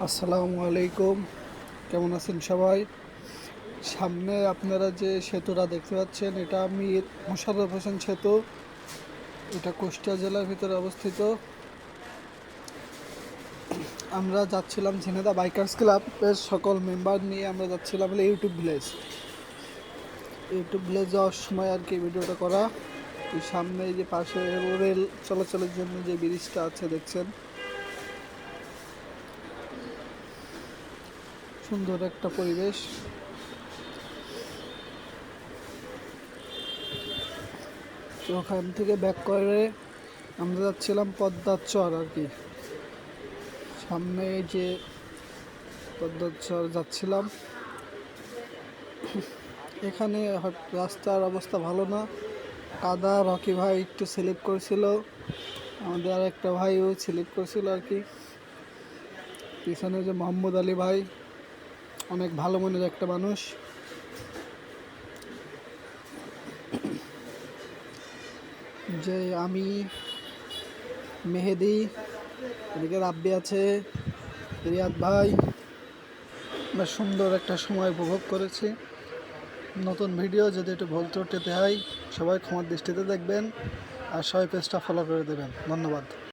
আসসালামু আলাইকুম। কেমন আছেন সবাই? সামনে আপনারা যে সেতুটা দেখতে পাচ্ছেন, এটা মীর মোশাররফ হোসেন সেতু। এটা কুষ্টিয়া জেলার ভিতরে অবস্থিত। আমরা যাচ্ছিলাম ঝিনেদা বাইকার্স ক্লাবের সকল মেম্বার নিয়ে আমরা যাচ্ছিলাম হলো ইউটিউব ভিলেজ যাওয়ার সময় আর কি ভিডিওটা করা। এই সামনে এই যে পাশে রেল চলাচলের জন্য যে ব্রিজটা আছে দেখছেন, সুন্দর একটা পরিবেশ। তো ওখান থেকে ব্যাক করে আমরা যাচ্ছিলাম পদ্মার চর আর কি। সামনে এই যে পদ্মার চর যাচ্ছিলাম, এখানে রাস্তার অবস্থা ভালো না, কাদা। রকি ভাই একটু স্লিপ করেছিল, আমাদের আর একটা ভাইও স্লিপ করেছিল আর কি। পিছনে যে মোহাম্মদ আলী ভাই, অনেক ভালো মনের একটা মানুষ। যে আমি, মেহেদি, এদিকে রাব্বি আছে, রিয়াদ ভাই, আমরা সুন্দর একটা সময় উপভোগ করেছি। নতুন ভিডিও যদি একটু ভুল ত্রুটিতে হয়, সবাই ক্ষমার দৃষ্টিতে দেখবেন আর সবাই পেজটা ফলো করে দেবেন। ধন্যবাদ।